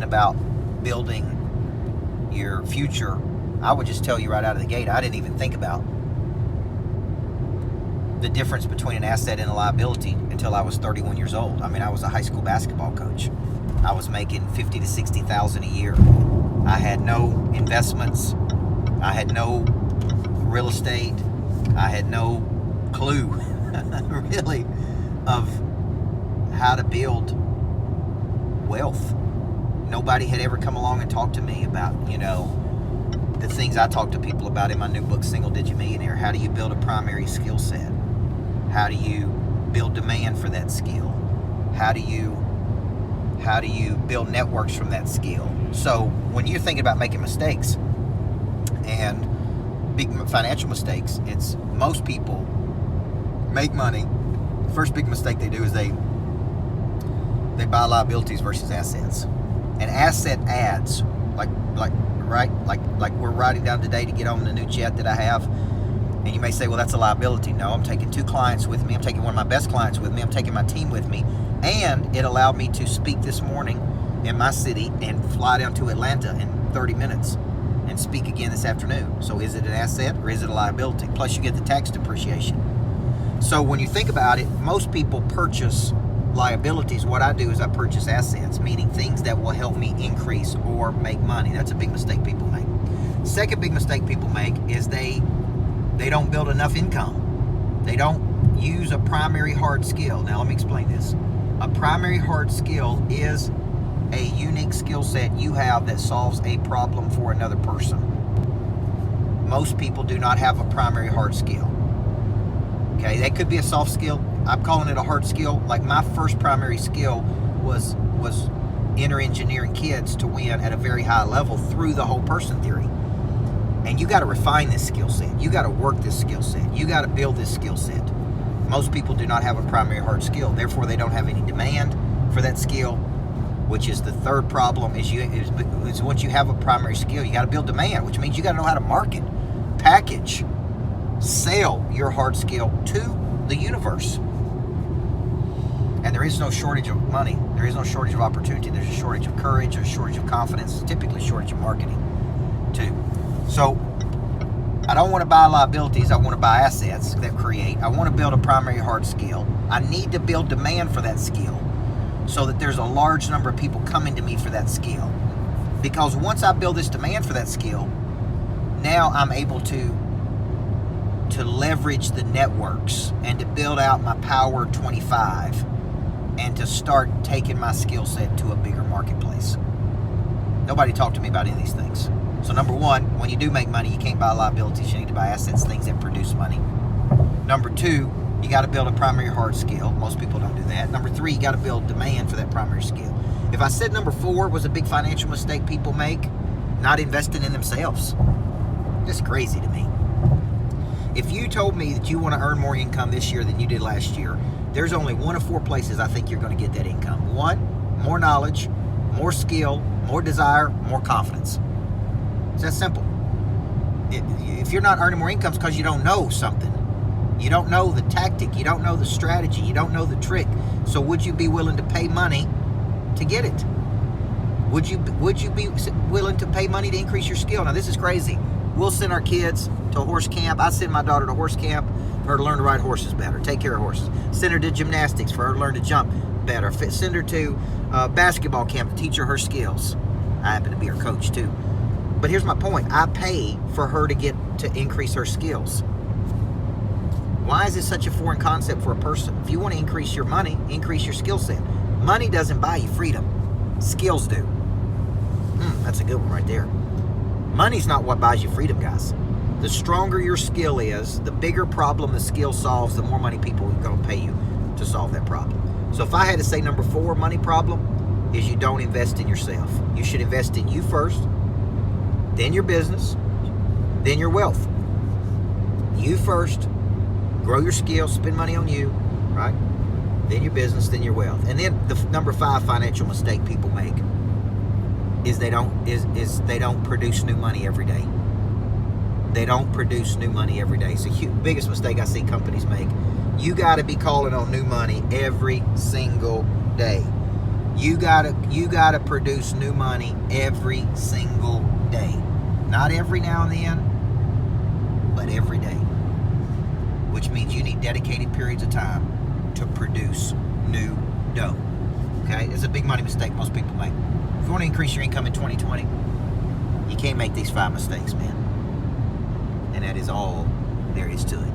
about building your future, I would just tell you right out of the gate, I didn't even think about the difference between an asset and a liability until I was 31 years old. I mean, I was a high school basketball coach. I was making $50,000 to $60,000 a year. I had no investments. I had no real estate. I had no clue, really, of how to build wealth. Nobody had ever come along and talked to me about, the things I talk to people about in my new book, Single Digit Millionaire. How do you build a primary skill set? How do you build demand for that skill? How do you build networks from that skill? So when you're thinking about making mistakes and big financial mistakes, it's most people make money. The first big mistake they do is they buy liabilities versus assets. And asset adds, like we're riding down today to get on the new jet that I have. And you may say, well, that's a liability. No, I'm taking 2 clients with me. I'm taking one of my best clients with me. I'm taking my team with me. And it allowed me to speak this morning in my city and fly down to Atlanta in 30 minutes and speak again this afternoon. So is it an asset or is it a liability? Plus you get the tax depreciation. So when you think about it, most people purchase liabilities. What I do is I purchase assets, meaning things that will help me increase or make money. That's a big mistake people make. Second big mistake people make is they don't build enough income. They don't use a primary hard skill. Now let me explain this. A primary hard skill is a unique skill set you have that solves a problem for another person. Most people do not have a primary hard skill. Okay, that could be a soft skill. I'm calling it a hard skill. Like my first primary skill was inner engineering kids to win at a very high level through the whole person theory. And you got to refine this skill set. You got to work this skill set. You got to build this skill set. Most people do not have a primary hard skill. Therefore, they don't have any demand for that skill, which is the third problem. Is once you have a primary skill, you got to build demand, which means you got to know how to market, package, sell your hard skill to the universe. And there is no shortage of money. There is no shortage of opportunity. There's a shortage of courage, there's a shortage of confidence, typically a shortage of marketing too. So I don't want to buy liabilities. I want to buy assets that create. I want to build a primary hard skill. I need to build demand for that skill so that there's a large number of people coming to me for that skill. Because once I build this demand for that skill, now I'm able to leverage the networks and to build out my Power 25 and to start taking my skill set to a bigger marketplace. Nobody talked to me about any of these things. So number one, when you do make money, you can't buy liabilities. You need to buy assets, things that produce money. Number two, you got to build a primary hard skill. Most people don't do that. Number three, you got to build demand for that primary skill. If I said number four was a big financial mistake people make, not investing in themselves, just crazy to me. If you told me that you want to earn more income this year than you did last year, there's only one of 4 places I think you're going to get that income. One, more knowledge, more skill, more desire, more confidence. It's that simple. If you're not earning more income, it's because you don't know something. You don't know the tactic. You don't know the strategy. You don't know the trick. So would you be willing to pay money to get it? Would you be willing to pay money to increase your skill? Now, this is crazy. We'll send our kids to a horse camp. I send my daughter to horse camp for her to learn to ride horses better, take care of horses. Send her to gymnastics for her to learn to jump better. Send her to basketball camp to teach her skills. I happen to be her coach too. But here's my point. I pay for her to increase her skills. Why is this such a foreign concept for a person? If you want to increase your money, increase your skill set. Money doesn't buy you freedom. Skills do. That's a good one right there. Money's not what buys you freedom, guys. The stronger your skill is, the bigger problem the skill solves, the more money people are going to pay you to solve that problem. So if I had to say number 4 money problem is you don't invest in yourself. You should invest in you first, then your business, then your wealth. You first, grow your skills, spend money on you, right? Then your business, then your wealth. And then the number 5 financial mistake people make is they don't produce new money every day. They don't produce new money every day. It's the biggest mistake I see companies make. You got to be calling on new money every single day. You gotta produce new money every single day. Not every now and then, but every day. Which means you need dedicated periods of time to produce new dough. Okay? It's a big money mistake most people make. If you want to increase your income in 2020, you can't make these 5 mistakes, man. And that is all there is to it.